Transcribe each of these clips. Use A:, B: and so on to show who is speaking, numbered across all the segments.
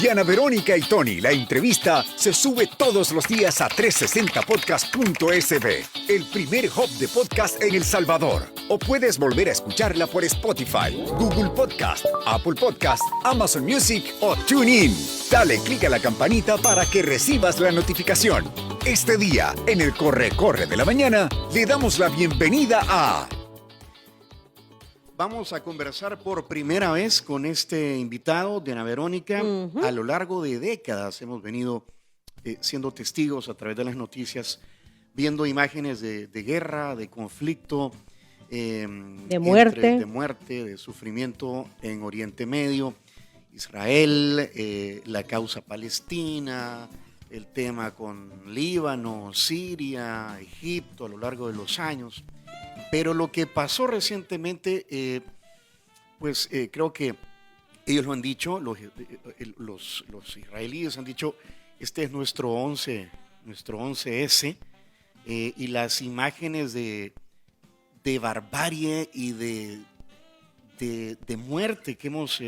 A: Diana Verónica y Tony, la entrevista, se sube todos los días a 360podcast.sb, el primer hub de podcast en El Salvador. O puedes volver a escucharla por Spotify, Google Podcast, Apple Podcast, Amazon Music o TuneIn. Dale clic a la campanita para que recibas la notificación. Este día, en el Corre de la Mañana, le damos la bienvenida a...
B: Vamos a conversar por primera vez con este invitado, Diana Verónica. A lo largo de décadas hemos venido siendo testigos a través de las noticias, viendo imágenes de guerra, de conflicto,
C: de muerte,
B: de sufrimiento en Oriente Medio, Israel, la causa palestina, el tema con Líbano, Siria, Egipto a lo largo de los años. Pero lo que pasó recientemente, creo que ellos lo han dicho, los israelíes han dicho, este es nuestro 11S, y las imágenes de barbarie y de muerte que hemos,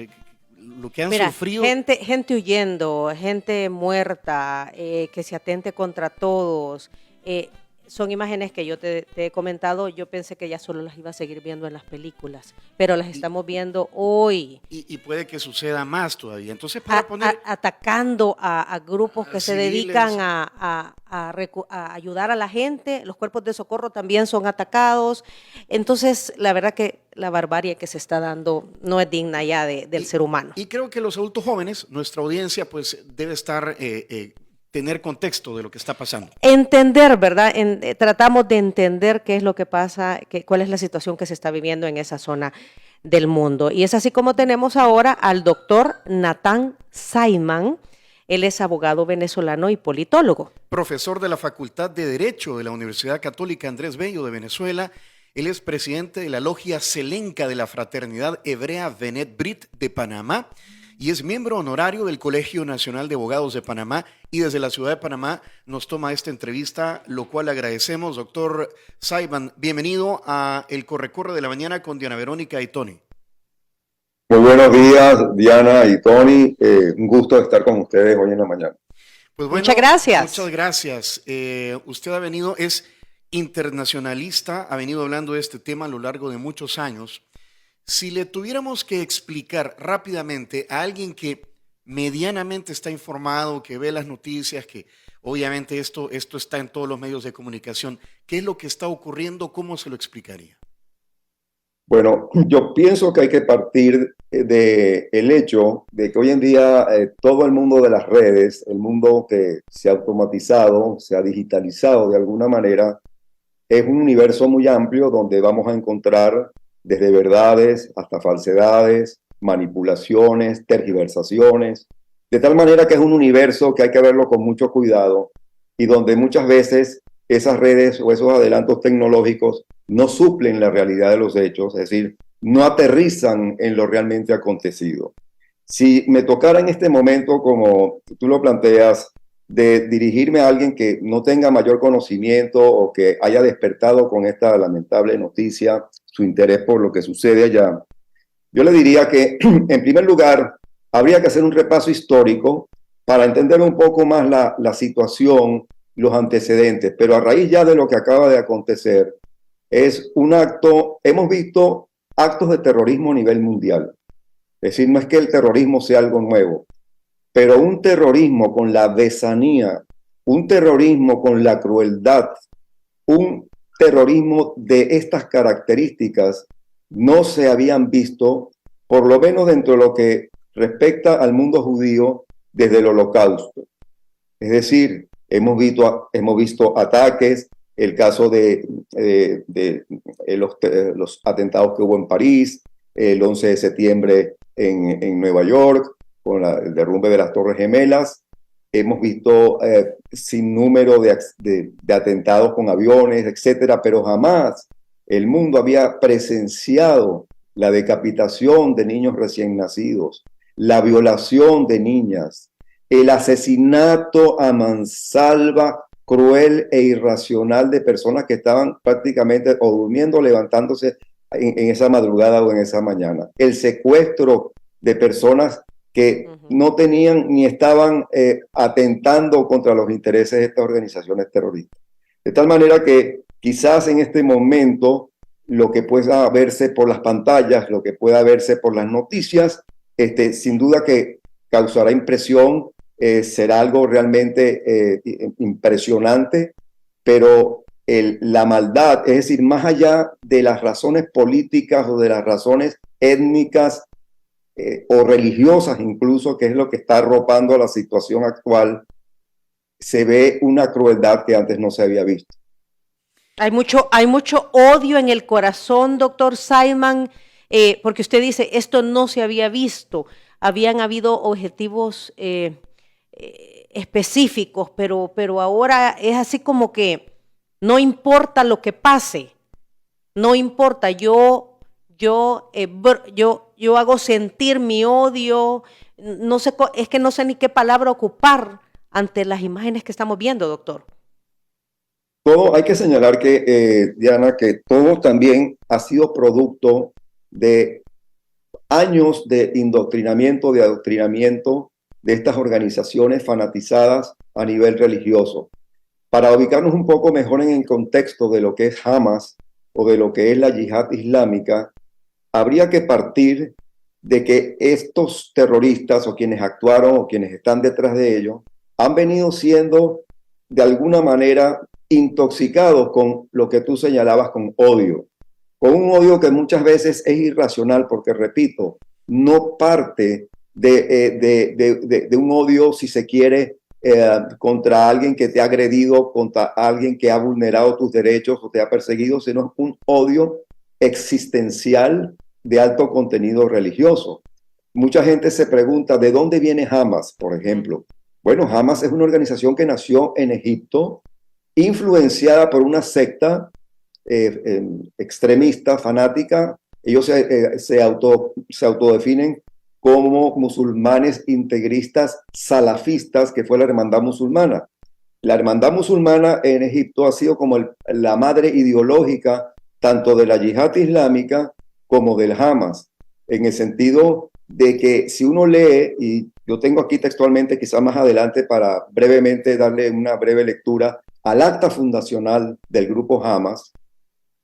B: lo que han sufrido.
C: Gente huyendo, gente muerta, que se atente contra todos. Son imágenes que yo te he comentado, yo pensé que ya solo las iba a seguir viendo en las películas, pero las estamos viendo hoy.
B: Y puede que suceda más todavía. Entonces,
C: atacando a grupos que se dedican a ayudar a la gente, los cuerpos de socorro también son atacados. Entonces, la verdad que la barbarie que se está dando no es digna ya del ser humano.
B: Y creo que los adultos jóvenes, nuestra audiencia, pues debe estar... tener contexto de lo que está pasando.
C: Entender, ¿verdad? Tratamos de entender qué es lo que pasa, cuál es la situación que se está viviendo en esa zona del mundo. Y es así como tenemos ahora al doctor Natán Saiman. Él es abogado venezolano y politólogo.
B: Profesor de la Facultad de Derecho de la Universidad Católica Andrés Bello de Venezuela. Él es presidente de la logia Selenca de la Fraternidad Hebrea Benet Brit de Panamá y es miembro honorario del Colegio Nacional de Abogados de Panamá, y desde la ciudad de Panamá nos toma esta entrevista, lo cual agradecemos. Doctor Saiman, bienvenido a El Corre de la Mañana con Diana Verónica y Tony.
D: Muy buenos días, Diana y Tony. Un gusto estar con ustedes hoy en la mañana.
B: Pues bueno,
C: muchas gracias.
B: Muchas gracias. Usted ha venido, es internacionalista, ha venido hablando de este tema a lo largo de muchos años. Si le tuviéramos que explicar rápidamente a alguien que medianamente está informado, que ve las noticias, que obviamente esto está en todos los medios de comunicación, ¿qué es lo que está ocurriendo? ¿Cómo se lo explicaría?
D: Bueno, yo pienso que hay que partir del hecho de que hoy en día todo el mundo de las redes, el mundo que se ha automatizado, se ha digitalizado de alguna manera, es un universo muy amplio donde vamos a encontrar desde verdades hasta falsedades, manipulaciones, tergiversaciones, de tal manera que es un universo que hay que verlo con mucho cuidado y donde muchas veces esas redes o esos adelantos tecnológicos no suplen la realidad de los hechos, es decir, no aterrizan en lo realmente acontecido. Si me tocara en este momento, como tú lo planteas, de dirigirme a alguien que no tenga mayor conocimiento o que haya despertado con esta lamentable noticia su interés por lo que sucede allá, yo le diría que, en primer lugar, habría que hacer un repaso histórico para entender un poco más la situación, los antecedentes, pero a raíz ya de lo que acaba de acontecer, es un acto, hemos visto actos de terrorismo a nivel mundial. Es decir, no es que el terrorismo sea algo nuevo, pero un terrorismo con la besanía, un terrorismo con la crueldad, un terrorismo de estas características no se habían visto, por lo menos dentro de lo que respecta al mundo judío desde el Holocausto. Es decir, hemos visto ataques, el caso de los atentados que hubo en París, el 11 de septiembre en Nueva York, con el derrumbe de las Torres Gemelas. Hemos visto sin número de atentados con aviones, etcétera, pero jamás el mundo había presenciado la decapitación de niños recién nacidos, la violación de niñas, el asesinato a mansalva, cruel e irracional de personas que estaban prácticamente o durmiendo o levantándose en esa madrugada o en esa mañana. El secuestro de personas que no tenían ni estaban atentando contra los intereses de estas organizaciones terroristas. De tal manera que quizás en este momento lo que pueda verse por las pantallas, lo que pueda verse por las noticias, sin duda que causará impresión, será algo realmente impresionante, pero la maldad, es decir, más allá de las razones políticas o de las razones étnicas o religiosas incluso, que es lo que está arropando la situación actual, se ve una crueldad que antes no se había visto.
C: Hay mucho odio en el corazón, doctor Simon, porque usted dice, esto no se había visto. Habían habido objetivos específicos, pero ahora es así como que no importa lo que pase, no importa, yo hago sentir mi odio, no sé, es que no sé ni qué palabra ocupar ante las imágenes que estamos viendo, doctor.
D: Todo, hay que señalar que, Diana, que todo también ha sido producto de años de indoctrinamiento, de adoctrinamiento de estas organizaciones fanatizadas a nivel religioso. Para ubicarnos un poco mejor en el contexto de lo que es Hamas o de lo que es la yihad islámica, habría que partir de que estos terroristas o quienes actuaron o quienes están detrás de ellos han venido siendo de alguna manera intoxicados con lo que tú señalabas, con odio, con un odio que muchas veces es irracional porque, repito, no parte de un odio, si se quiere, contra alguien que te ha agredido, contra alguien que ha vulnerado tus derechos o te ha perseguido, sino un odio existencial de alto contenido religioso. Mucha gente se pregunta, ¿de dónde viene Hamas, por ejemplo? Bueno, Hamas es una organización que nació en Egipto, influenciada por una secta extremista, fanática. Ellos se autodefinen como musulmanes integristas salafistas, que fue la hermandad musulmana. La hermandad musulmana en Egipto ha sido como la madre ideológica tanto de la yihad islámica como del Hamas, en el sentido de que si uno lee, y yo tengo aquí textualmente, quizás más adelante para brevemente darle una breve lectura al acta fundacional del grupo Hamas,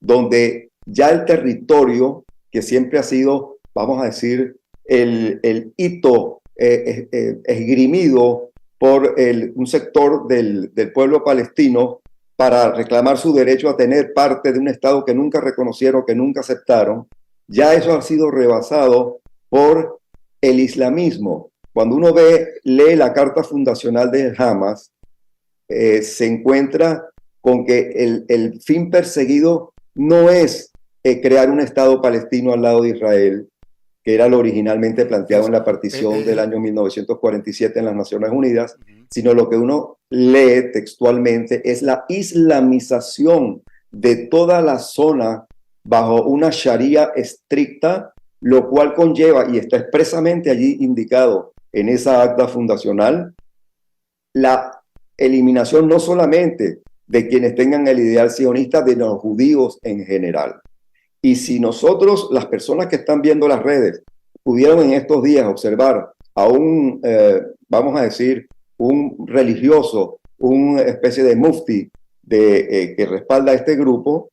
D: donde ya el territorio, que siempre ha sido, vamos a decir, el hito esgrimido por un sector del pueblo palestino para reclamar su derecho a tener parte de un Estado que nunca reconocieron, que nunca aceptaron, ya eso ha sido rebasado por el islamismo. Cuando uno lee la carta fundacional de Hamas, se encuentra con que el fin perseguido no es crear un Estado palestino al lado de Israel, que era lo originalmente planteado en la partición del año 1947 en las Naciones Unidas, sino lo que uno lee textualmente es la islamización de toda la zona bajo una sharia estricta, lo cual conlleva, y está expresamente allí indicado en esa acta fundacional, la eliminación no solamente de quienes tengan el ideal sionista, de los judíos en general. Y si nosotros, las personas que están viendo las redes, pudieron en estos días observar a un, vamos a decir, un religioso, una especie de mufti que respalda a este grupo,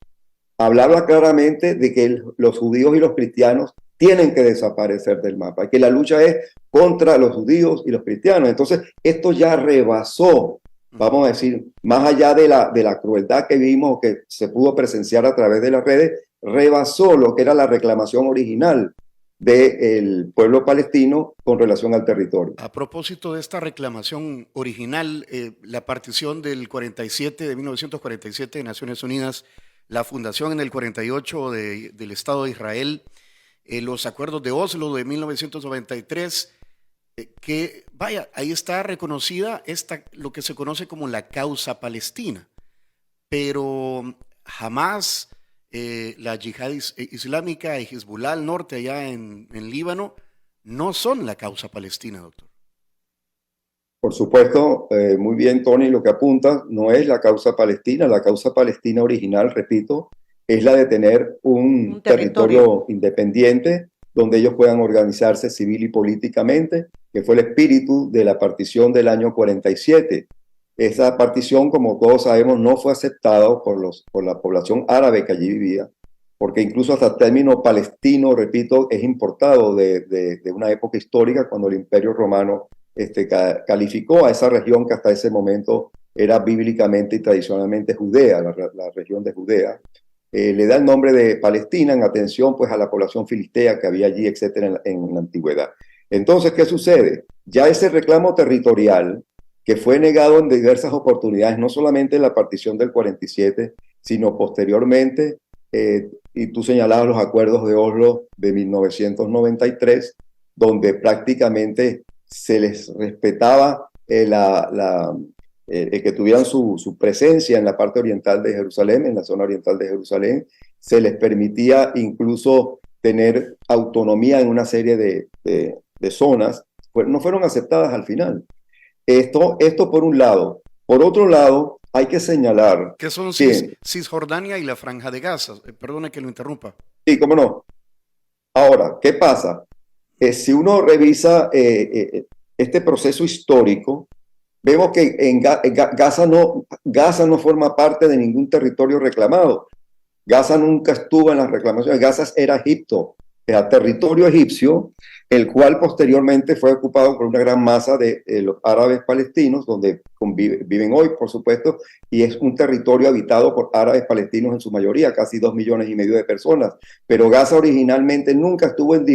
D: hablaba claramente de que los judíos y los cristianos tienen que desaparecer del mapa, que la lucha es contra los judíos y los cristianos. Entonces, esto ya rebasó, vamos a decir, más allá de la crueldad que vimos, que se pudo presenciar a través de las redes, rebasó lo que era la reclamación original del pueblo palestino con relación al territorio.
B: A propósito de esta reclamación original, la partición del 47, de 1947 de Naciones Unidas, la fundación en el 48 del Estado de Israel, los acuerdos de Oslo de 1993, que vaya, ahí está reconocida lo que se conoce como la causa palestina, pero jamás la yihad islámica y Hezbollah al norte allá en Líbano no son la causa palestina, doctor.
D: Por supuesto, muy bien, Tony, lo que apunta no es la causa palestina original, repito, es la de tener un territorio independiente donde ellos puedan organizarse civil y políticamente que fue el espíritu de la partición del año 47. Esa partición, como todos sabemos, no fue aceptada por la población árabe que allí vivía, porque incluso hasta el término palestino, repito, es importado de una época histórica cuando el Imperio Romano calificó a esa región que hasta ese momento era bíblicamente y tradicionalmente judea, la región de Judea. Le da el nombre de Palestina en atención pues a la población filistea que había allí, etcétera, en la antigüedad. Entonces, ¿qué sucede? Ya ese reclamo territorial que fue negado en diversas oportunidades, no solamente en la partición del 47, sino posteriormente, y tú señalabas los acuerdos de Oslo de 1993, donde prácticamente se les respetaba que tuvieran su presencia en la parte oriental de Jerusalén, en la zona oriental de Jerusalén, se les permitía incluso tener autonomía en una serie de zonas, pues no fueron aceptadas al final. Esto por un lado. Por otro lado, hay que señalar
B: ¿Qué son Cisjordania y la Franja de Gaza? Perdone que lo interrumpa.
D: Sí, cómo no. Ahora, ¿qué pasa? Si uno revisa este proceso histórico, vemos que Gaza no forma parte de ningún territorio reclamado. Gaza nunca estuvo en las reclamaciones. Gaza era Egipto, era territorio egipcio, el cual posteriormente fue ocupado por una gran masa de los árabes palestinos, donde viven hoy, por supuesto, y es un territorio habitado por árabes palestinos en su mayoría, casi 2,5 millones de personas. Pero Gaza originalmente nunca estuvo en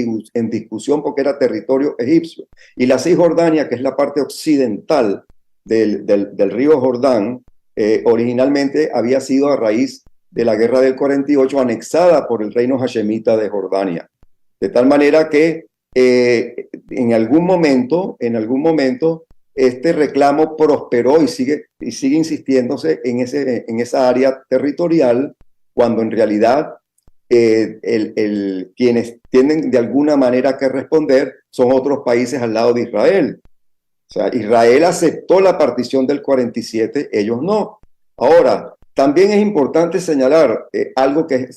D: discusión porque era territorio egipcio. Y la Cisjordania, que es la parte occidental del río Jordán, originalmente había sido a raíz de la guerra del 48 anexada por el reino hashemita de Jordania. De tal manera que en algún momento, este reclamo prosperó y sigue insistiéndose en esa área territorial, cuando en realidad quienes tienen de alguna manera que responder son otros países al lado de Israel. O sea, Israel aceptó la partición del 47, ellos no. Ahora, también es importante señalar algo que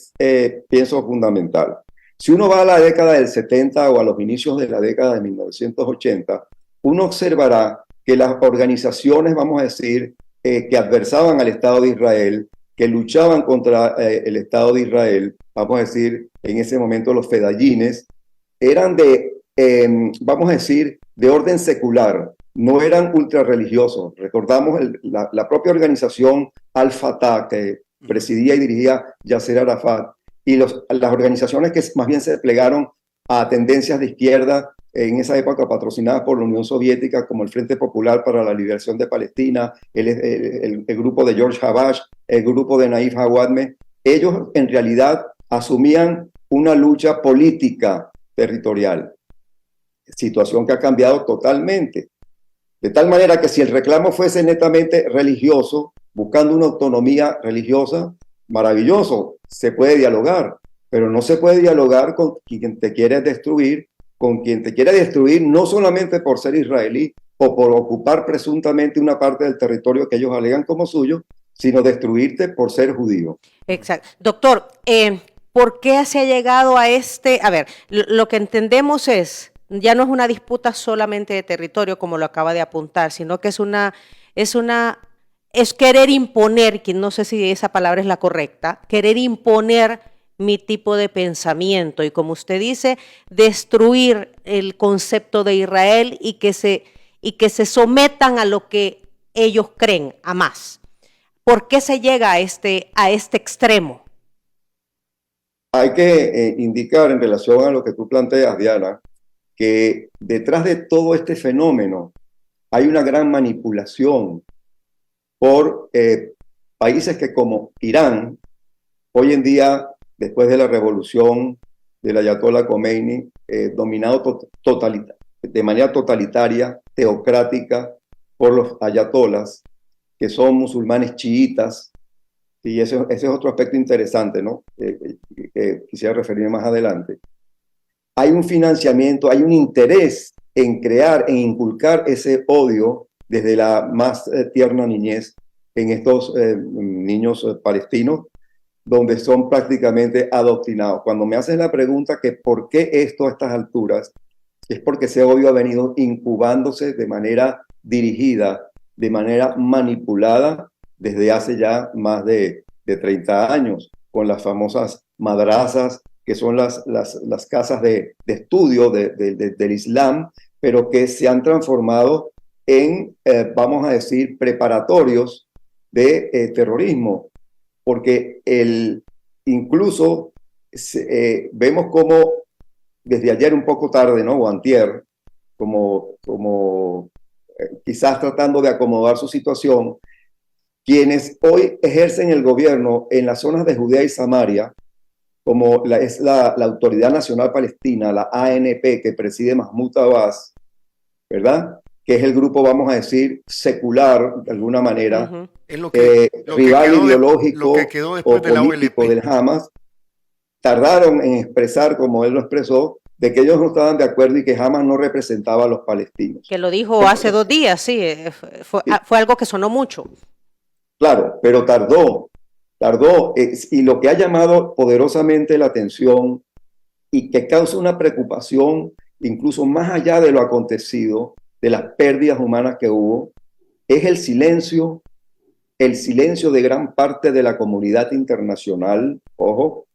D: pienso fundamental. Si uno va a la década del 70 o a los inicios de la década de 1980, uno observará que las organizaciones, vamos a decir, que adversaban al Estado de Israel, que luchaban contra el Estado de Israel, vamos a decir, en ese momento los fedayines, eran vamos a decir, de orden secular, no eran ultrarreligiosos. Recordamos la propia organización Al-Fatah, que presidía y dirigía Yasser Arafat, y las organizaciones que más bien se desplegaron a tendencias de izquierda en esa época, patrocinadas por la Unión Soviética, como el Frente Popular para la Liberación de Palestina, el grupo de George Habash, el grupo de Naif Hawadme. Ellos en realidad asumían una lucha política territorial, situación que ha cambiado totalmente. De tal manera que si el reclamo fuese netamente religioso, buscando una autonomía religiosa, maravilloso, se puede dialogar, pero no se puede dialogar con quien te quiere destruir, no solamente por ser israelí o por ocupar presuntamente una parte del territorio que ellos alegan como suyo, sino destruirte por ser judío.
C: Exacto. Doctor, ¿por qué se ha llegado a a ver, lo que entendemos ya no es una disputa solamente de territorio, como lo acaba de apuntar, sino que es querer imponer, que no sé si esa palabra es la correcta, querer imponer mi tipo de pensamiento y, como usted dice, destruir el concepto de Israel y que se sometan a lo que ellos creen, a más. ¿Por qué se llega a este extremo?
D: Hay que indicar en relación a lo que tú planteas, Diana, que detrás de todo este fenómeno hay una gran manipulación por países que, como Irán, hoy en día, después de la revolución del Ayatollah Khomeini, dominado de manera totalitaria, teocrática, por los ayatolas, que son musulmanes chiitas, y ese es otro aspecto interesante, ¿no? Que quisiera referirme más adelante. Hay un financiamiento, hay un interés en inculcar ese odio desde la más tierna niñez en estos niños palestinos, donde son prácticamente adoctrinados. Cuando me hacen la pregunta que por qué esto a estas alturas, es porque ese odio ha venido incubándose de manera dirigida, de manera manipulada desde hace ya más de 30 años, con las famosas madrazas, que son las casas de estudio del Islam, pero que se han transformado en, vamos a decir, preparatorios de terrorismo, porque incluso vemos como desde ayer un poco tarde, ¿no? O antier, como quizás tratando de acomodar su situación, quienes hoy ejercen el gobierno en las zonas de Judea y Samaria, como es la Autoridad Nacional Palestina, la ANP, que preside Mahmoud Abbas, ¿verdad? Que es el grupo, vamos a decir, secular, de alguna manera,
B: es lo que
D: rival
B: quedó
D: ideológico
B: lo que quedó después
D: o
B: de la
D: político
B: OLP.
D: del Hamas, tardaron en expresar, como él lo expresó, de que ellos no estaban de acuerdo y que Hamas no representaba a los palestinos.
C: Que lo dijo hace 2 días, sí, fue algo que sonó mucho.
D: Claro, pero tardó, y lo que ha llamado poderosamente la atención y que causa una preocupación incluso más allá de lo acontecido, de las pérdidas humanas que hubo, es el silencio de gran parte de la comunidad internacional, ojo,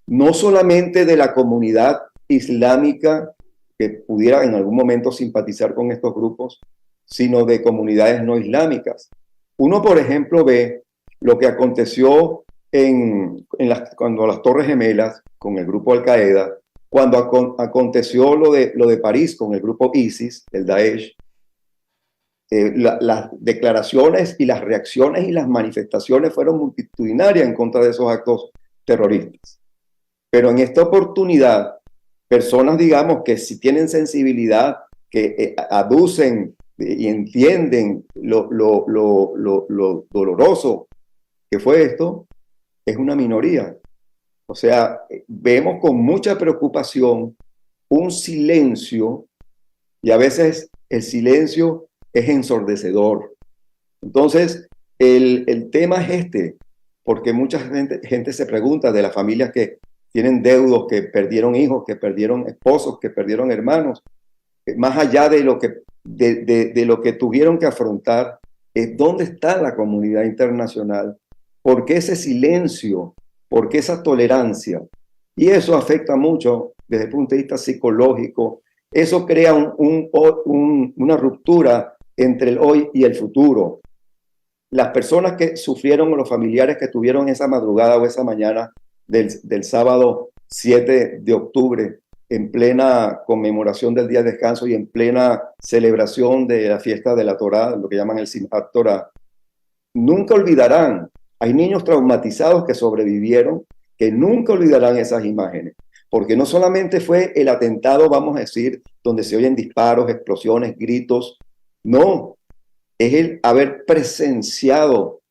D: no solamente de la comunidad islámica que pudiera en algún momento simpatizar con estos grupos, sino de comunidades no islámicas. Uno, por ejemplo, ve lo que aconteció cuando las Torres Gemelas con el grupo Al-Qaeda, cuando aconteció lo de París con el grupo ISIS, el Daesh, las declaraciones y las reacciones y las manifestaciones fueron multitudinarias en contra de esos actos terroristas. Pero en esta oportunidad, personas, digamos, que si tienen sensibilidad, que aducen y entienden lo doloroso que fue esto, es una minoría. O sea, vemos con mucha preocupación un silencio, y a veces el silencio es ensordecedor. Entonces, el tema es porque mucha gente se pregunta de las familias que tienen deudos, que perdieron hijos, que perdieron esposos, que perdieron hermanos, más allá de lo que tuvieron que afrontar, ¿dónde está la comunidad internacional? ¿Por qué ese silencio? ¿Por qué esa tolerancia? Y eso afecta mucho desde el punto de vista psicológico. Eso crea una ruptura entre el hoy y el futuro. Las personas que sufrieron o los familiares que tuvieron esa madrugada o esa mañana del sábado 7 de octubre, en plena conmemoración del día de descanso y en plena celebración de la fiesta de la Torá, lo que llaman el Simchat Torah, nunca olvidarán. Hay niños traumatizados que sobrevivieron, que nunca olvidarán esas imágenes, porque no solamente fue el atentado, vamos a decir, donde se oyen disparos, explosiones, gritos, no, es el haber presenciado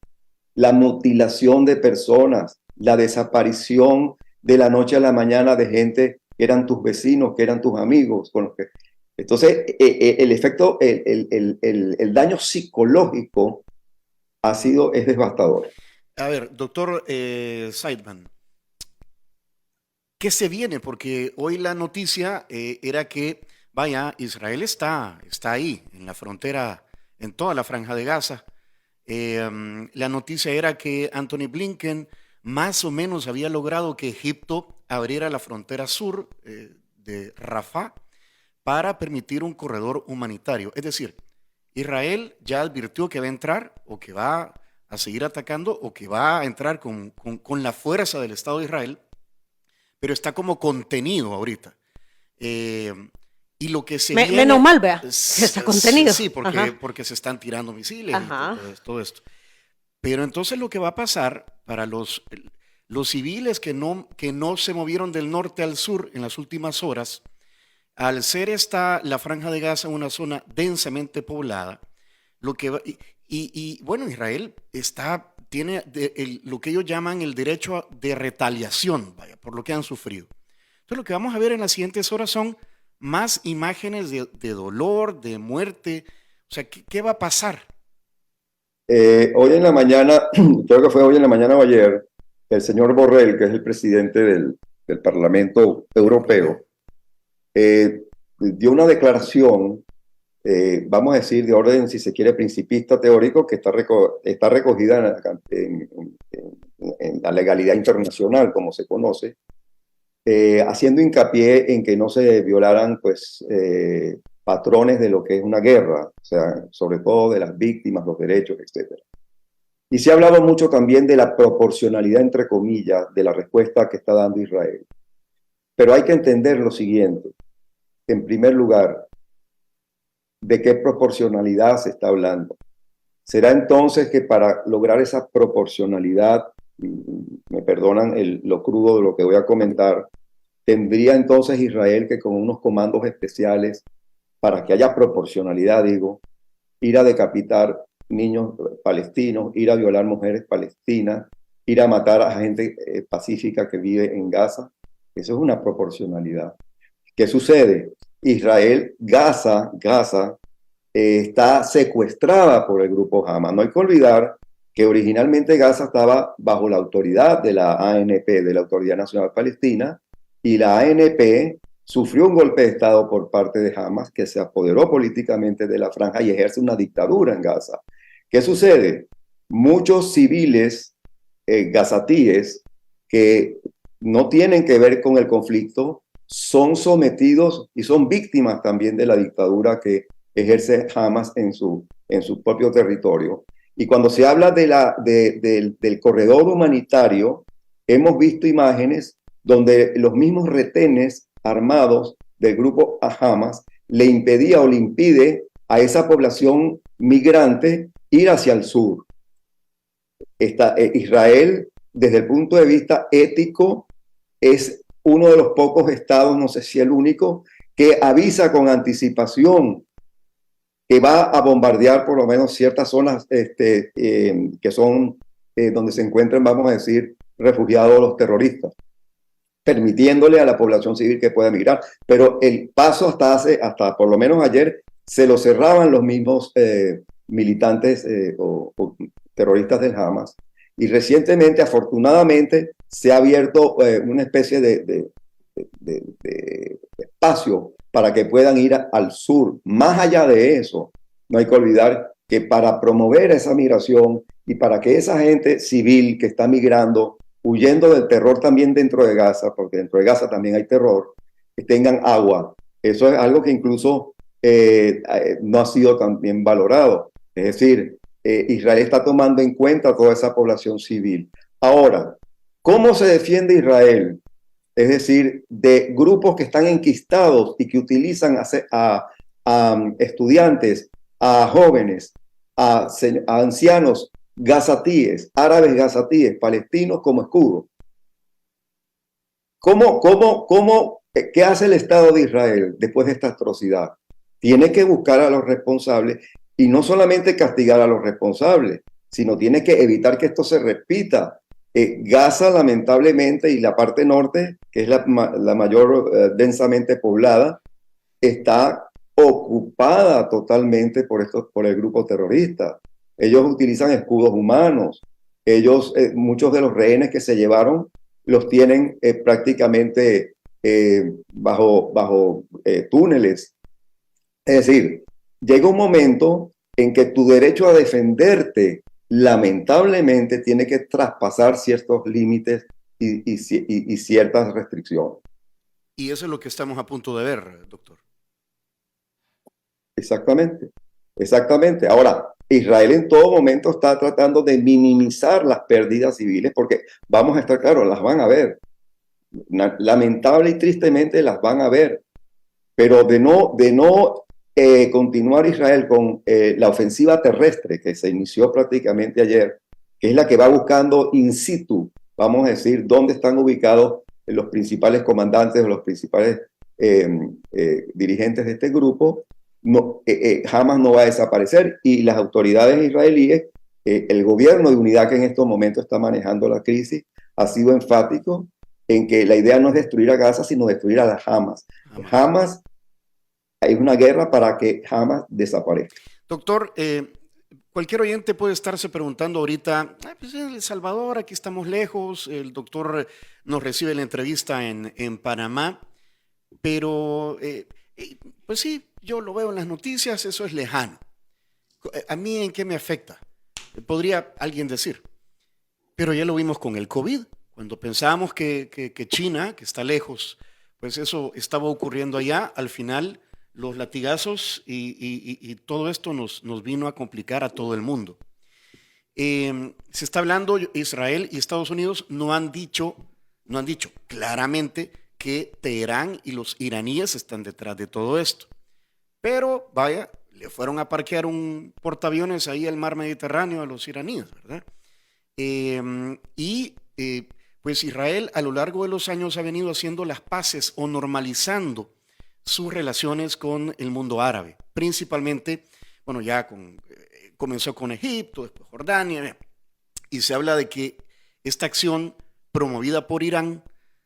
D: la mutilación de personas, la desaparición de la noche a la mañana de gente que eran tus vecinos, que eran tus amigos. Entonces, el efecto, el daño psicológico es devastador.
B: A ver, doctor Seidman, ¿qué se viene? Porque hoy la noticia era que, vaya, Israel está ahí, en la frontera, en toda la franja de Gaza. La noticia era que Anthony Blinken más o menos había logrado que Egipto abriera la frontera sur de Rafah para permitir un corredor humanitario. Es decir, Israel ya advirtió que va a entrar o que va a seguir atacando o que va a entrar con la fuerza del Estado de Israel, pero está como contenido ahorita. Y lo que se viene,
C: menos mal, vea, que está contenido.
B: Sí, porque se están tirando misiles y todo esto. Pero entonces lo que va a pasar para los civiles que no se movieron del norte al sur en las últimas horas, al ser la franja de Gaza una zona densamente poblada, bueno, Israel tiene lo que ellos llaman el derecho de retaliación, vaya, por lo que han sufrido. Entonces lo que vamos a ver en las siguientes horas son más imágenes de dolor, de muerte. O sea, ¿qué va a pasar?
D: Hoy en la mañana, creo que fue hoy en la mañana o ayer, el señor Borrell, que es el presidente del Parlamento Europeo, dio una declaración, vamos a decir, de orden, si se quiere, principista teórico, que está recogida en la legalidad internacional, como se conoce, haciendo hincapié en que no se violaran pues, patrones de lo que es una guerra, o sea, sobre todo de las víctimas, los derechos, etc. Y se ha hablado mucho también de la proporcionalidad, entre comillas, de la respuesta que está dando Israel. Pero hay que entender lo siguiente. En primer lugar, ¿de qué proporcionalidad se está hablando? ¿Será entonces que para lograr esa proporcionalidad, me perdonan lo crudo de lo que voy a comentar, tendría entonces Israel que con unos comandos especiales, para que haya proporcionalidad, digo, ir a decapitar niños palestinos, ir a violar mujeres palestinas, ir a matar a gente pacífica que vive en Gaza? Eso es una proporcionalidad. ¿Qué sucede? Israel, Gaza, está secuestrada por el grupo Hamas. No hay que olvidar que originalmente Gaza estaba bajo la autoridad de la ANP, de la Autoridad Nacional Palestina, y la ANP sufrió un golpe de Estado por parte de Hamas, que se apoderó políticamente de la franja y ejerce una dictadura en Gaza. ¿Qué sucede? Muchos civiles gazatíes que no tienen que ver con el conflicto son sometidos y son víctimas también de la dictadura que ejerce Hamas en su propio territorio. Y cuando se habla del corredor humanitario, hemos visto imágenes donde los mismos retenes armados del grupo Hamas le impedía o le impide a esa población migrante ir hacia el sur. Israel, desde el punto de vista ético, es uno de los pocos estados, no sé si el único, que avisa con anticipación que va a bombardear por lo menos ciertas zonas que son donde se encuentran, vamos a decir, refugiados los terroristas, permitiéndole a la población civil que pueda migrar. Pero el paso hasta por lo menos ayer se lo cerraban los mismos militantes o terroristas del Hamas. Y recientemente, afortunadamente, se ha abierto una especie de espacio para que puedan ir al sur. Más allá de eso, no hay que olvidar que para promover esa migración y para que esa gente civil que está migrando, huyendo del terror también dentro de Gaza, porque dentro de Gaza también hay terror, que tengan agua. Eso es algo que incluso no ha sido tan bien valorado. Es decir, Israel está tomando en cuenta toda esa población civil. Ahora, ¿cómo se defiende Israel? Es decir, de grupos que están enquistados y que utilizan a estudiantes, a jóvenes, a ancianos gazatíes, árabes gazatíes, palestinos como escudo. ¿Qué hace el Estado de Israel después de esta atrocidad? Tiene que buscar a los responsables y no solamente castigar a los responsables, sino tiene que evitar que esto se repita. Gaza, lamentablemente, y la parte norte, que es la mayor densamente poblada, está ocupada totalmente por el grupo terrorista. Ellos utilizan escudos humanos. Muchos de los rehenes que se llevaron los tienen prácticamente bajo túneles. Es decir, llega un momento en que tu derecho a defenderte lamentablemente tiene que traspasar ciertos límites y ciertas restricciones.
B: Y eso es lo que estamos a punto de ver, doctor.
D: Exactamente. Ahora, Israel en todo momento está tratando de minimizar las pérdidas civiles porque, vamos a estar claros, las van a ver. Lamentable y tristemente las van a ver. Pero de no continuar Israel con la ofensiva terrestre que se inició prácticamente ayer, que es la que va buscando in situ, vamos a decir, dónde están ubicados los principales comandantes o los principales dirigentes de este grupo, jamás no va a desaparecer. Y las autoridades israelíes, el gobierno de unidad que en estos momentos está manejando la crisis, ha sido enfático en que la idea no es destruir a Gaza, sino destruir a la Hamas. Hamas, hay una guerra para que Hamas desaparezca.
B: Doctor, cualquier oyente puede estarse preguntando ahorita, pues en El Salvador, aquí estamos lejos, el doctor nos recibe la entrevista en Panamá, pero Y, pues sí, yo lo veo en las noticias, eso es lejano. ¿A mí en qué me afecta? Podría alguien decir. Pero ya lo vimos con el COVID, cuando pensábamos que China, que está lejos, pues eso estaba ocurriendo allá, al final los latigazos y todo esto nos vino a complicar a todo el mundo. Se está hablando, Israel y Estados Unidos no han dicho claramente que Teherán y los iraníes están detrás de todo esto. Pero vaya, le fueron a parquear un portaaviones ahí al mar Mediterráneo a los iraníes, ¿verdad? Pues Israel a lo largo de los años ha venido haciendo las paces o normalizando sus relaciones con el mundo árabe, principalmente, bueno, comenzó con Egipto, después Jordania, y se habla de que esta acción promovida por Irán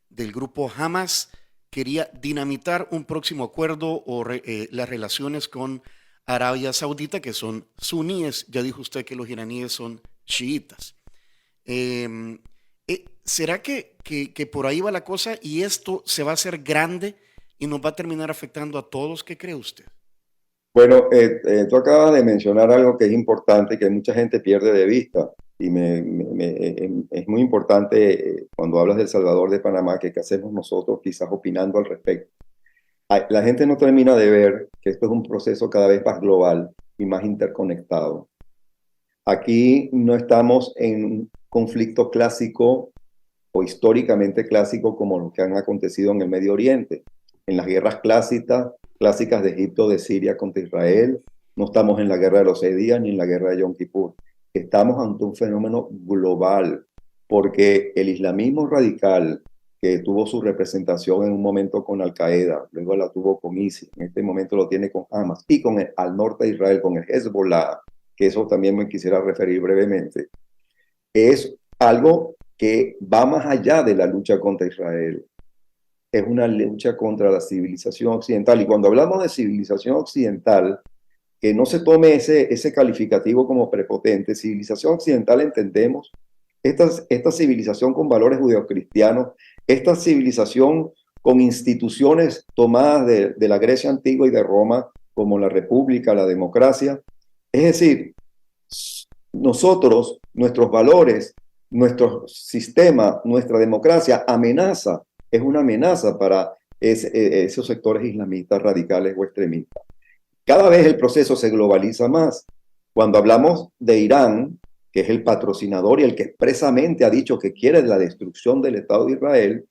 B: del grupo Hamas quería dinamitar un próximo acuerdo o las relaciones con Arabia Saudita, que son suníes. Ya dijo usted que los iraníes son chiitas. ¿Será que por ahí va la cosa y esto se va a hacer grande y nos va a terminar afectando a todos? ¿Qué cree usted?
D: Bueno, tú acabas de mencionar algo que es importante, que mucha gente pierde de vista, y es muy importante cuando hablas de El Salvador, de Panamá, que qué hacemos nosotros quizás opinando al respecto. La gente no termina de ver que esto es un proceso cada vez más global y más interconectado. Aquí no estamos en un conflicto clásico o históricamente clásico como los que han acontecido en el Medio Oriente, en las guerras clásicas de Egipto, de Siria contra Israel. No estamos en la guerra de los 6 días ni en la guerra de Yom Kippur. Estamos ante un fenómeno global, porque el islamismo radical, que tuvo su representación en un momento con Al-Qaeda, luego la tuvo con ISIS, en este momento lo tiene con Hamas, y al norte de Israel con el Hezbollah, que eso también me quisiera referir brevemente, es algo que va más allá de la lucha contra Israel. Es una lucha contra la civilización occidental. Y cuando hablamos de civilización occidental, que no se tome ese calificativo como prepotente. Civilización occidental entendemos esta civilización con valores judeocristianos, esta civilización con instituciones tomadas de la Grecia antigua y de Roma, como la república, la democracia. Es decir, nosotros, nuestros valores, nuestro sistema, nuestra democracia es una amenaza para esos sectores islamistas radicales o extremistas. Cada vez el proceso se globaliza más. Cuando hablamos de Irán, que es el patrocinador y el que expresamente ha dicho que quiere la destrucción del Estado de Israel,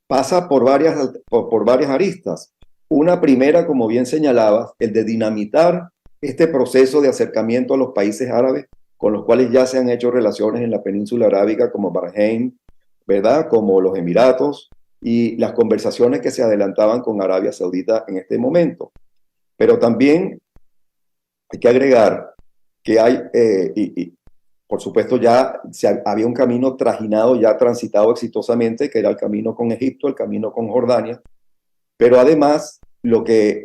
D: pasa por varias aristas. Una primera, como bien señalabas, el de dinamitar este proceso de acercamiento a los países árabes con los cuales ya se han hecho relaciones en la península arábiga, como Bahrein, ¿verdad? Como los Emiratos, y las conversaciones que se adelantaban con Arabia Saudita en este momento. Pero también hay que agregar que hay, por supuesto ya había un camino trajinado, ya transitado exitosamente, que era el camino con Egipto, el camino con Jordania, pero además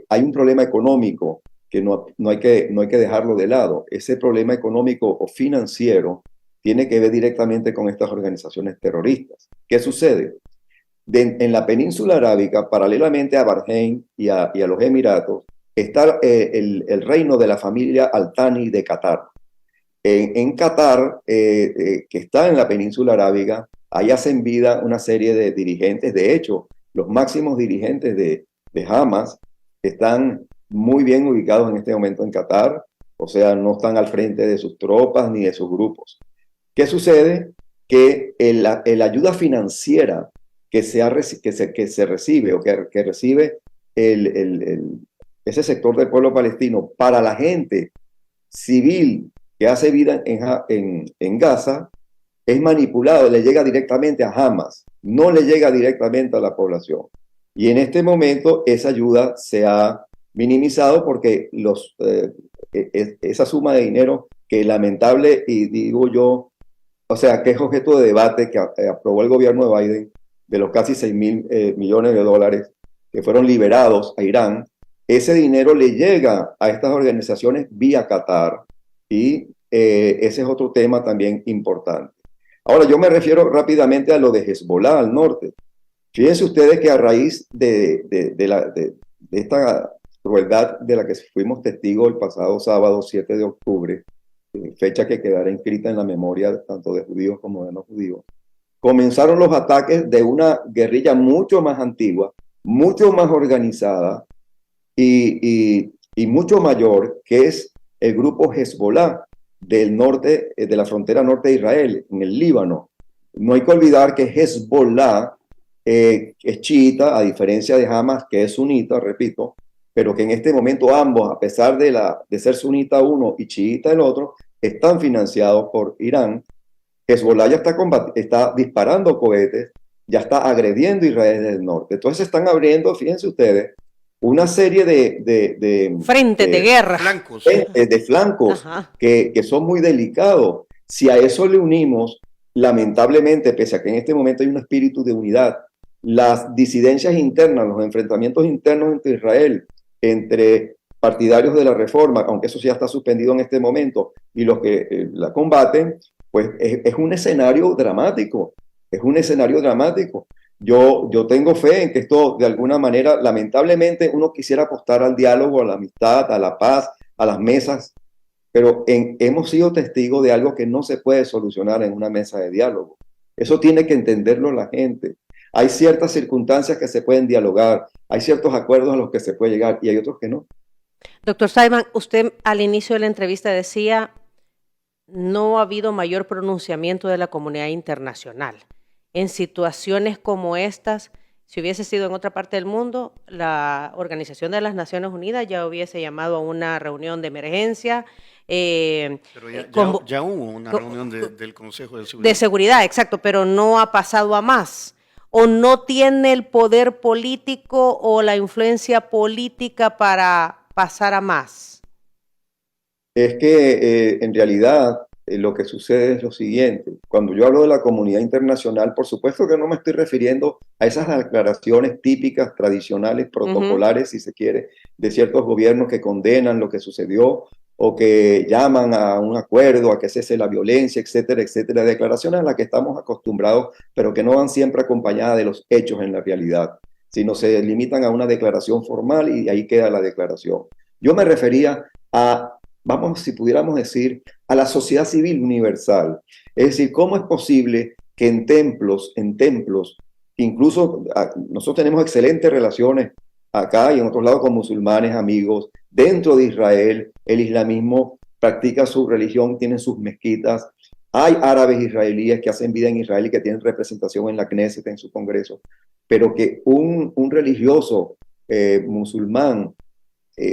D: hay un problema económico que no hay que dejarlo de lado. Ese problema económico o financiero tiene que ver directamente con estas organizaciones terroristas. ¿Qué sucede? En la península arábiga, paralelamente a Bahrein y a los Emiratos, está el reino de la familia Al-Thani de Qatar. En Qatar, que está en la península arábiga, ahí hacen vida una serie de dirigentes. De hecho, los máximos dirigentes de Hamas están muy bien ubicados en este momento en Qatar, o sea, no están al frente de sus tropas ni de sus grupos. ¿Qué sucede? Que la ayuda financiera que se recibe o que recibe ese sector del pueblo palestino para la gente civil que hace vida en Gaza es manipulado, le llega directamente a Hamas, no le llega directamente a la población. Y en este momento esa ayuda se ha minimizado porque esa suma de dinero que lamentable, y digo yo, o sea, que es objeto de debate que aprobó el gobierno de Biden, de los casi 6.000 millones de dólares que fueron liberados a Irán, ese dinero le llega a estas organizaciones vía Qatar, y ese es otro tema también importante. Ahora, yo me refiero rápidamente a lo de Hezbollah al norte. Fíjense ustedes que a raíz de de esta crueldad de la que fuimos testigos el pasado sábado 7 de octubre, fecha que quedará inscrita en la memoria tanto de judíos como de no judíos, comenzaron los ataques de una guerrilla mucho más antigua, mucho más organizada y mucho mayor, que es el grupo Hezbollah del norte, de la frontera norte de Israel, en el Líbano. No hay que olvidar que Hezbollah es chiita, a diferencia de Hamas, que es sunita, repito, pero que en este momento ambos, a pesar de ser sunita uno y chiita el otro, están financiados por Irán. Hezbollah ya está disparando cohetes, ya está agrediendo a Israel desde el norte. Entonces están abriendo, fíjense ustedes, una serie de
C: frentes de guerra.
D: De flancos que son muy delicados. Si a eso le unimos, lamentablemente, pese a que en este momento hay un espíritu de unidad, las disidencias internas, los enfrentamientos internos entre Israel, entre partidarios de la reforma, aunque eso ya está suspendido en este momento, y los que la combaten, pues es un escenario dramático, es un escenario dramático. Yo tengo fe en que esto, de alguna manera, lamentablemente, uno quisiera apostar al diálogo, a la amistad, a la paz, a las mesas, pero hemos sido testigos de algo que no se puede solucionar en una mesa de diálogo. Eso tiene que entenderlo la gente. Hay ciertas circunstancias que se pueden dialogar, hay ciertos acuerdos a los que se puede llegar y hay otros que no.
C: Doctor Saiman, usted al inicio de la entrevista decía, no ha habido mayor pronunciamiento de la comunidad internacional. En situaciones como estas, si hubiese sido en otra parte del mundo, la Organización de las Naciones Unidas ya hubiese llamado a una reunión de emergencia.
B: Pero ya hubo una reunión del Consejo de Seguridad.
C: De seguridad, exacto, pero no ha pasado a más. O no tiene el poder político o la influencia política para pasar a más.
D: Es que en realidad lo que sucede es lo siguiente. Cuando yo hablo de la comunidad internacional, por supuesto que no me estoy refiriendo a esas declaraciones típicas, tradicionales, protocolares, si se quiere, de ciertos gobiernos que condenan lo que sucedió o que llaman a un acuerdo, a que cese la violencia, etcétera, etcétera. Declaraciones a las que estamos acostumbrados, pero que no van siempre acompañadas de los hechos en la realidad, sino se limitan a una declaración formal y ahí queda la declaración. Yo me refería a, vamos, si pudiéramos decir, a la sociedad civil universal. Es decir, ¿cómo es posible que en templos, incluso nosotros tenemos excelentes relaciones acá y en otros lados con musulmanes, amigos, dentro de Israel, el islamismo practica su religión, tienen sus mezquitas, hay árabes israelíes que hacen vida en Israel y que tienen representación en la Knesset, en su congreso, pero que un religioso musulmán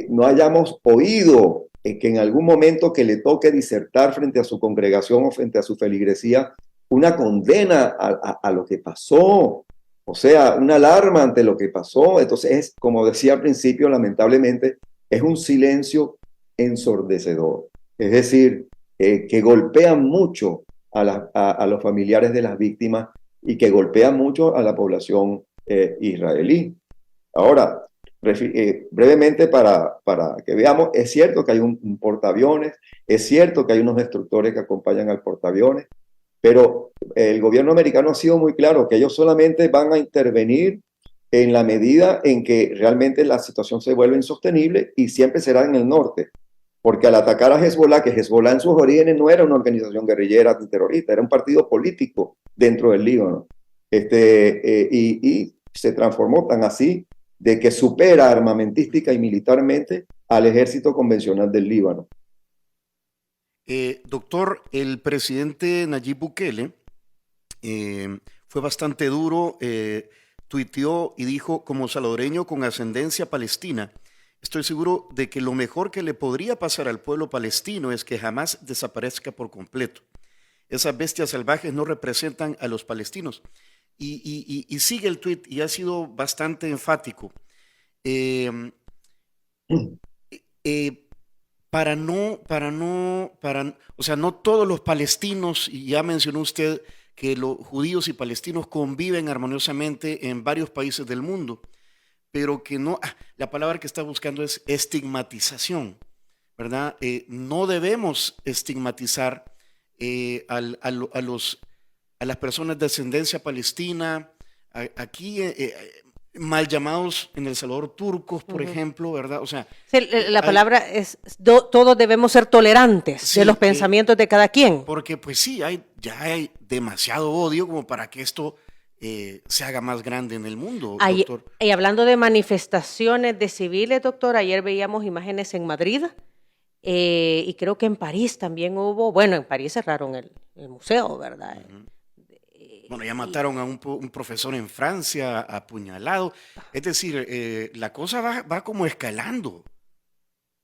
D: no hayamos oído que en algún momento que le toque disertar frente a su congregación o frente a su feligresía una condena a lo que pasó, o sea, una alarma ante lo que pasó. Entonces es, como decía al principio, lamentablemente, es un silencio ensordecedor. Es decir, que golpea mucho a los familiares de las víctimas y que golpea mucho a la población israelí. Ahora, brevemente para que veamos, es cierto que hay un portaaviones, es cierto que hay unos destructores que acompañan al portaaviones, pero el gobierno americano ha sido muy claro que ellos solamente van a intervenir en la medida en que realmente la situación se vuelve insostenible y siempre será en el norte, porque al atacar a Hezbollah, que Hezbollah en sus orígenes no era una organización guerrillera ni terrorista, era un partido político dentro del Líbano, y se transformó tan así de que supera armamentística y militarmente al ejército convencional del Líbano.
B: Doctor, el presidente Nayib Bukele fue bastante duro, tuiteó y dijo: como salvadoreño con ascendencia palestina, estoy seguro de que lo mejor que le podría pasar al pueblo palestino es que jamás desaparezca por completo. Esas bestias salvajes no representan a los palestinos. Y sigue el tuit y ha sido bastante enfático. O sea, no todos los palestinos, y ya mencionó usted que los judíos y palestinos conviven armoniosamente en varios países del mundo, pero que no, la palabra que está buscando es estigmatización, ¿verdad? No debemos estigmatizar a las personas de ascendencia palestina. Aquí mal llamados en El Salvador turcos, por ejemplo, ¿verdad? O sea,
C: Sí, la palabra es, todos debemos ser tolerantes
B: sí,
C: de los pensamientos de cada quien.
B: porque pues sí, ya hay demasiado odio como para que esto se haga más grande en el mundo, doctor.
C: Y hablando de manifestaciones de civiles, doctor, ayer veíamos imágenes en Madrid y creo que en París también hubo, bueno, en París cerraron el museo, ¿verdad?
B: Bueno, ya mataron a un profesor en Francia apuñalado. Es decir, la cosa va como escalando.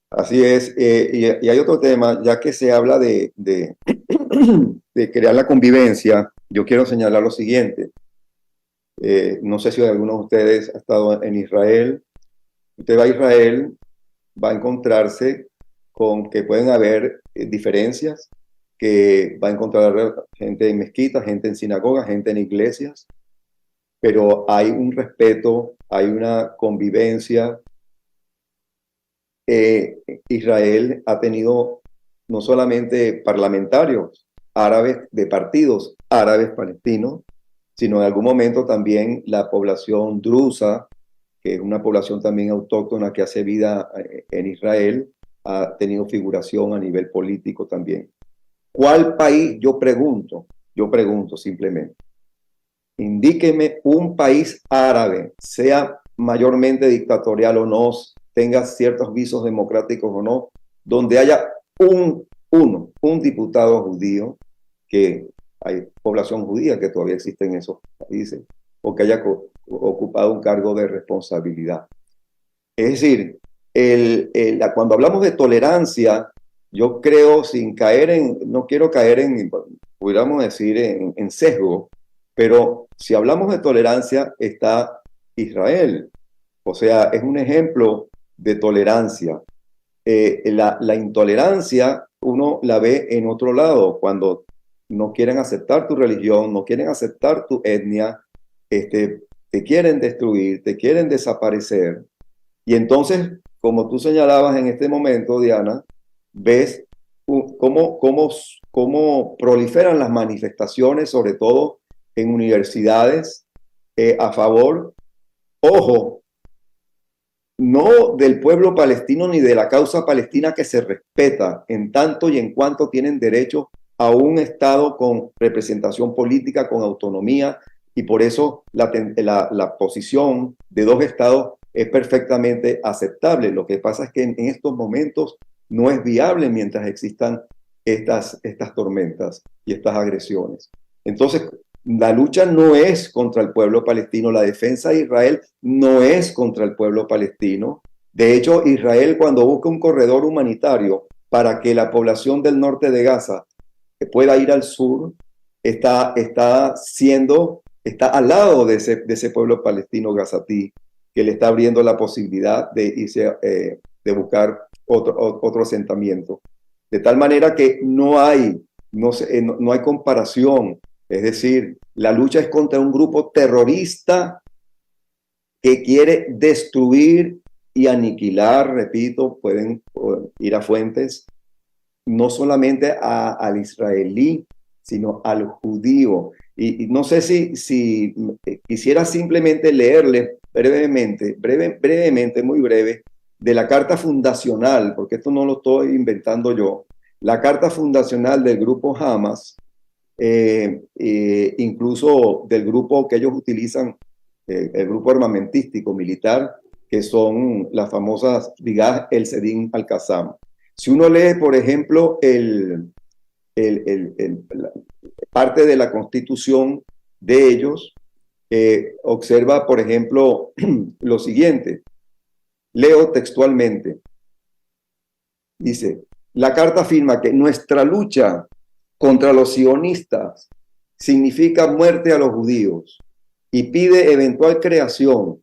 D: Así es. Y hay otro tema, ya que se habla de crear la convivencia, yo quiero señalar lo siguiente. No sé si alguno de ustedes ha estado en Israel. Usted va a Israel, va a encontrarse con que pueden haber diferencias, que va a encontrar gente en mezquitas, gente en sinagogas, gente en iglesias, pero hay un respeto, hay una convivencia. Israel ha tenido no solamente parlamentarios árabes de partidos árabes palestinos, sino en algún momento también la población drusa, que es una población también autóctona que hace vida en Israel, ha tenido figuración a nivel político también. ¿Cuál país? Yo pregunto simplemente. Indíqueme un país árabe, sea mayormente dictatorial o no, tenga ciertos visos democráticos o no, donde haya un diputado judío, que hay población judía que todavía existe en esos países, o que haya ocupado un cargo de responsabilidad. Es decir, cuando hablamos de tolerancia, yo creo, no quiero caer en, pudiéramos decir, en sesgo, pero si hablamos de tolerancia, está Israel. O sea, es un ejemplo de tolerancia. La intolerancia uno la ve en otro lado, cuando no quieren aceptar tu religión, no quieren aceptar tu etnia, te quieren destruir, te quieren desaparecer. Y entonces, como tú señalabas en este momento, Diana, ves cómo proliferan las manifestaciones, sobre todo en universidades, a favor, ojo, no del pueblo palestino ni de la causa palestina, que se respeta en tanto y en cuanto tienen derecho a un Estado con representación política, con autonomía, y por eso la posición de dos estados es perfectamente aceptable. Lo que pasa es que en estos momentos no es viable mientras existan estas tormentas y estas agresiones. Entonces, la lucha no es contra el pueblo palestino, la defensa de Israel no es contra el pueblo palestino. De hecho, Israel, cuando busca un corredor humanitario para que la población del norte de Gaza pueda ir al sur, está al lado de ese pueblo palestino gazatí, que le está abriendo la posibilidad de irse, de buscar otro asentamiento. De tal manera que no hay comparación. Es decir, la lucha es contra un grupo terrorista que quiere destruir y aniquilar, repito, pueden ir a fuentes, no solamente al israelí, sino al judío. Y no sé si quisiera simplemente leerle brevemente, muy breve, de la carta fundacional, porque esto no lo estoy inventando yo, la carta fundacional del grupo Hamas, incluso del grupo que ellos utilizan, el grupo armamentístico militar, que son las famosas Brigadas El Sedin Al-Qassam. Si uno lee, por ejemplo, parte de la constitución de ellos, observa, por ejemplo, lo siguiente. Leo textualmente. Dice, la carta afirma que nuestra lucha contra los sionistas significa muerte a los judíos y pide eventual creación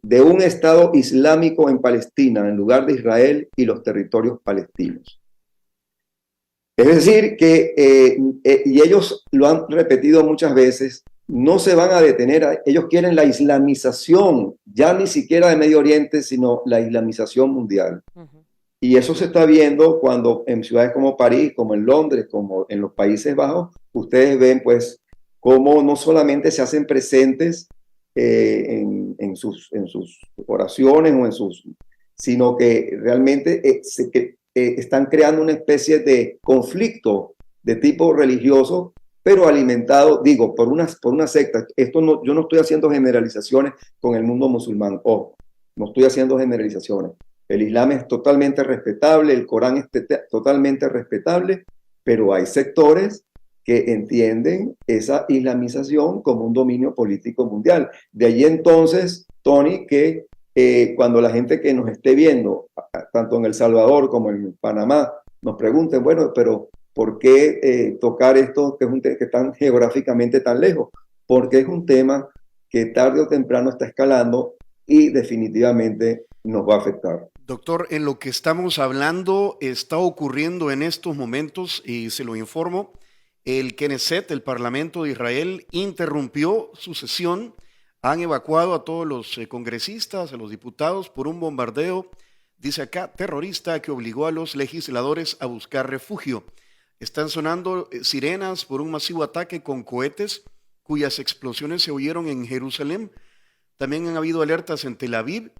D: de un Estado islámico en Palestina en lugar de Israel y los territorios palestinos. Es decir, que, y ellos lo han repetido muchas veces, no se van a detener, ellos quieren la islamización, ya ni siquiera de Medio Oriente, sino la islamización mundial. Y eso se está viendo cuando en ciudades como París, como en Londres, como en los Países Bajos, ustedes ven pues cómo no solamente se hacen presentes en sus oraciones o sino que realmente están creando una especie de conflicto de tipo religioso, pero alimentado, digo, por una secta. Yo no estoy haciendo generalizaciones con el mundo musulmán, ojo, no estoy haciendo generalizaciones. El Islam es totalmente respetable, el Corán es totalmente respetable, pero hay sectores que entienden esa islamización como un dominio político mundial. De allí entonces, Tony, que cuando la gente que nos esté viendo, tanto en El Salvador como en Panamá, nos pregunten, bueno, pero ¿por qué tocar esto que están geográficamente tan lejos? Porque es un tema que tarde o temprano está escalando y definitivamente nos va a afectar.
B: Doctor, en lo que estamos hablando está ocurriendo en estos momentos, y se lo informo, el Knesset, el Parlamento de Israel, interrumpió su sesión. Han evacuado a todos los congresistas, a los diputados, por un bombardeo, dice acá, terrorista que obligó a los legisladores a buscar refugio. Están sonando sirenas por un masivo ataque con cohetes, cuyas explosiones se oyeron en Jerusalén. También han habido alertas en Tel Aviv.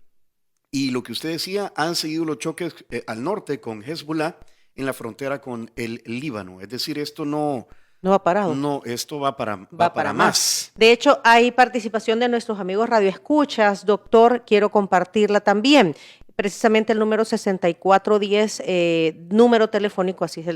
B: Y lo que usted decía, han seguido los choques al norte con Hezbollah en la frontera con el Líbano. Es decir, esto no
C: ha parado.
B: No, esto va para más.
C: De hecho, hay participación de nuestros amigos radioescuchas, doctor, quiero compartirla también. Precisamente el número 6410, número telefónico, así es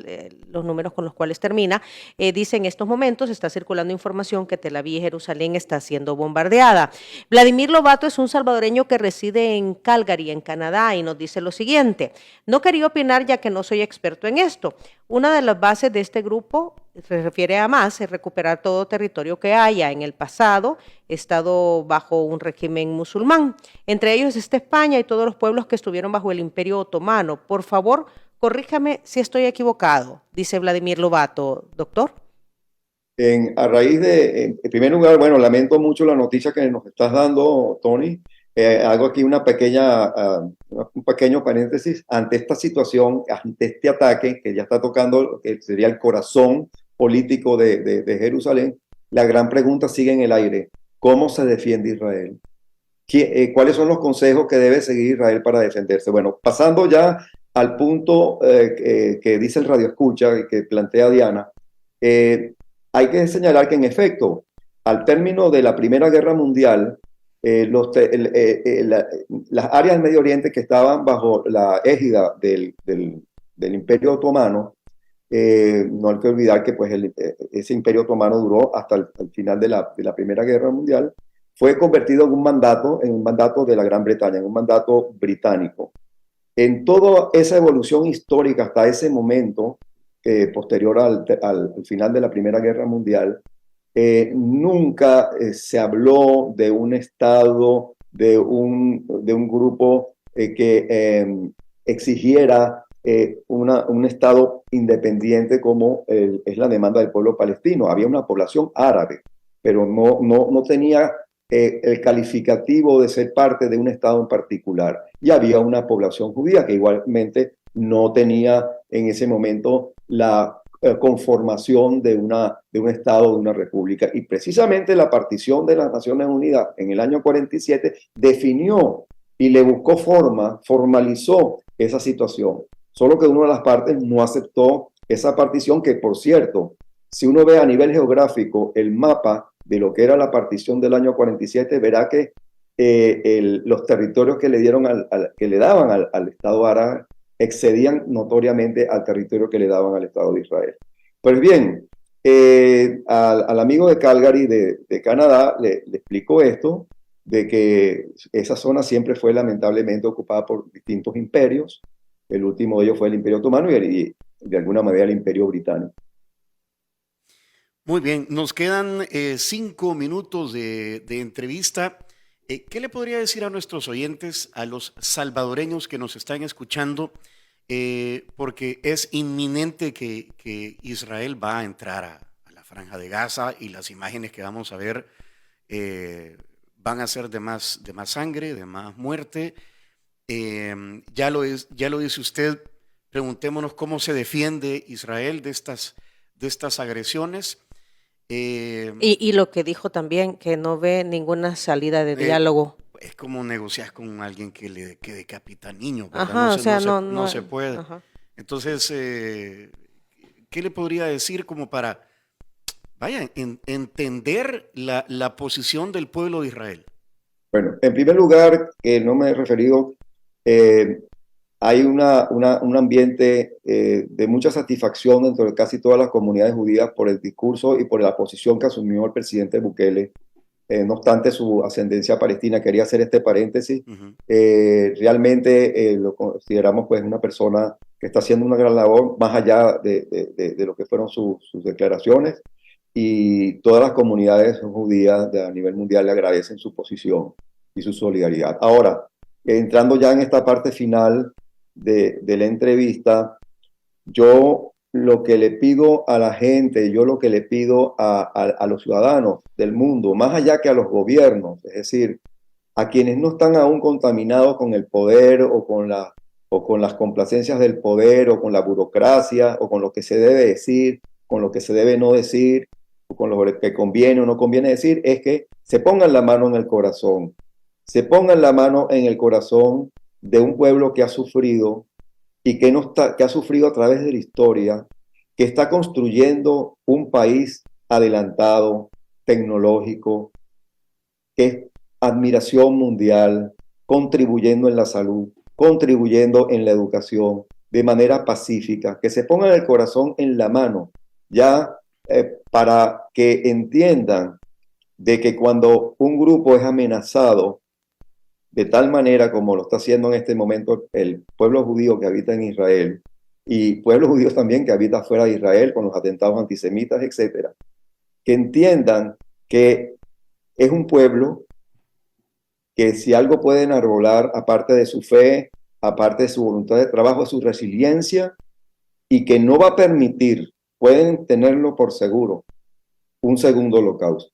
C: los números con los cuales termina, dice: en estos momentos está circulando información que Tel Aviv y Jerusalén está siendo bombardeada. Vladimir Lobato es un salvadoreño que reside en Calgary, en Canadá, y nos dice lo siguiente: no quería opinar ya que no soy experto en esto. Una de las bases de este grupo, se refiere a Hamas, es recuperar todo territorio que haya en el pasado estado bajo un régimen musulmán. Entre ellos está España y todos los pueblos que estuvieron bajo el Imperio Otomano. Por favor, corríjame si estoy equivocado, dice Vladimir Lobato. Doctor.
D: A raíz en primer lugar, bueno, lamento mucho la noticia que nos estás dando, Tony. Hago aquí un pequeño paréntesis ante esta situación, ante este ataque que ya está tocando, que sería el corazón político de Jerusalén. La gran pregunta sigue en el aire: ¿cómo se defiende Israel? ¿Cuáles son los consejos que debe seguir Israel para defenderse? Bueno, pasando ya al punto que dice el radioescucha y que plantea Diana, hay que señalar que en efecto, al término de la Primera Guerra Mundial, las áreas del Medio Oriente que estaban bajo la égida del Imperio Otomano, no hay que olvidar que pues ese Imperio Otomano duró hasta el final de la Primera Guerra Mundial, fue convertido en un mandato de la Gran Bretaña, en un mandato británico. En toda esa evolución histórica hasta ese momento, posterior al final de la Primera Guerra Mundial, nunca se habló de un Estado, de un grupo que exigiera un Estado independiente como es la demanda del pueblo palestino. Había una población árabe, pero no tenía el calificativo de ser parte de un Estado en particular. Y había una población judía que igualmente no tenía en ese momento la conformación de un Estado, de una república. Y precisamente la partición de las Naciones Unidas en el año 47 definió y le buscó formalizó esa situación. Solo que una de las partes no aceptó esa partición, que por cierto, si uno ve a nivel geográfico el mapa de lo que era la partición del año 47, verá que los territorios que le daban al Estado árabe excedían notoriamente al territorio que le daban al Estado de Israel. Pues bien, al amigo de Calgary de Canadá le explicó esto, de que esa zona siempre fue lamentablemente ocupada por distintos imperios. El último de ellos fue el Imperio Otomano y de alguna manera el Imperio Británico.
B: Muy bien, nos quedan 5 minutos de entrevista. ¿Qué le podría decir a nuestros oyentes, a los salvadoreños que nos están escuchando? Porque es inminente que Israel va a entrar a la Franja de Gaza, y las imágenes que vamos a ver van a ser de más sangre, de más muerte. Ya lo dice usted. Preguntémonos cómo se defiende Israel de estas agresiones.
C: Y lo que dijo también, que no ve ninguna salida de diálogo.
B: Es como negociar con alguien que decapita niños, ¿verdad?
C: Ajá, o sea,
B: no se puede.
C: Ajá.
B: Entonces, ¿qué le podría decir como para, entender la posición del pueblo de Israel?
D: Bueno, en primer lugar, que no me he referido, hay un ambiente de mucha satisfacción dentro de casi todas las comunidades judías por el discurso y por la posición que asumió el presidente Bukele. No obstante su ascendencia palestina, quería hacer este paréntesis.
B: Uh-huh.
D: Realmente lo consideramos pues una persona que está haciendo una gran labor más allá de lo que fueron sus declaraciones, y todas las comunidades judías a nivel mundial le agradecen su posición y su solidaridad. Ahora, entrando ya en esta parte final de la entrevista, yo lo que le pido a la gente, yo lo que le pido a los ciudadanos del mundo, más allá que a los gobiernos, es decir, a quienes no están aún contaminados con el poder o con las complacencias del poder o con la burocracia o con lo que se debe decir, con lo que se debe no decir, o con lo que conviene o no conviene decir, es que se pongan la mano en el corazón, se pongan la mano en el corazón de un pueblo que ha sufrido y que ha sufrido a través de la historia, que está construyendo un país adelantado, tecnológico, que es admiración mundial, contribuyendo en la salud, contribuyendo en la educación, de manera pacífica, que se pongan el corazón en la mano, ya para que entiendan de que cuando un grupo es amenazado, de tal manera como lo está haciendo en este momento el pueblo judío que habita en Israel, y pueblos judíos también que habitan fuera de Israel con los atentados antisemitas, etcétera, que entiendan que es un pueblo que si algo pueden enarbolar, aparte de su fe, aparte de su voluntad de trabajo, es su resiliencia, y que no va a permitir, pueden tenerlo por seguro, un segundo holocausto.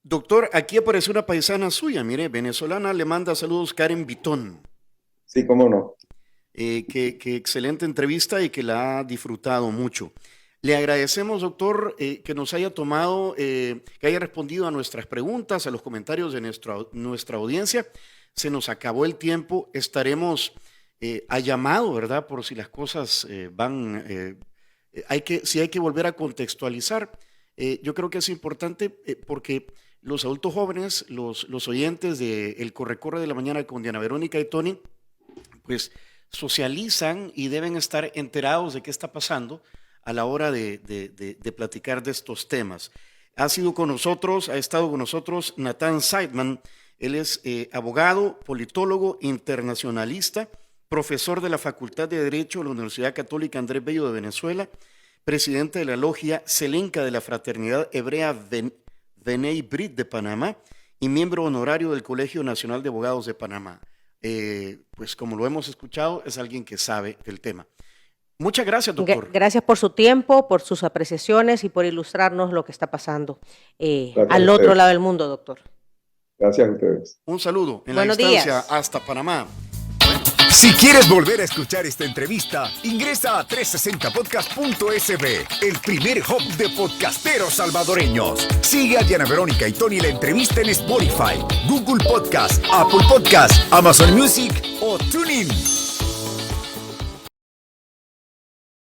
B: Doctor, aquí aparece una paisana suya, mire, venezolana, le manda saludos Karen Vitón.
D: Sí, cómo no.
B: Qué excelente entrevista y que la ha disfrutado mucho. Le agradecemos, doctor, que nos haya tomado, que haya respondido a nuestras preguntas, a los comentarios de nuestra audiencia. Se nos acabó el tiempo, estaremos a llamado, ¿verdad? Por si las cosas van, si hay que volver a contextualizar. Yo creo que es importante porque los adultos jóvenes, los oyentes de El Corre-Corre de la Mañana con Diana Verónica y Tony, pues socializan y deben estar enterados de qué está pasando a la hora de platicar de estos temas. Ha estado con nosotros Natan Saiman. Él es abogado, politólogo, internacionalista, profesor de la Facultad de Derecho de la Universidad Católica Andrés Bello de Venezuela, presidente de la logia Selenca de la Fraternidad Hebrea B'nai Brit de Panamá y miembro honorario del Colegio Nacional de Abogados de Panamá. Pues como lo hemos escuchado, es alguien que sabe del tema. Muchas gracias, doctor.
C: Gracias por su tiempo, por sus apreciaciones y por ilustrarnos lo que está pasando al otro lado del mundo, doctor.
D: Gracias a ustedes.
B: Un saludo en
C: Buenos
B: la distancia
C: días.
B: hasta Panamá.
A: Si quieres volver a escuchar esta entrevista, ingresa a 360podcast.sb, el primer hub de podcasteros salvadoreños. Sigue a Diana Verónica y Tony la entrevista en Spotify, Google Podcast, Apple Podcast, Amazon Music o TuneIn.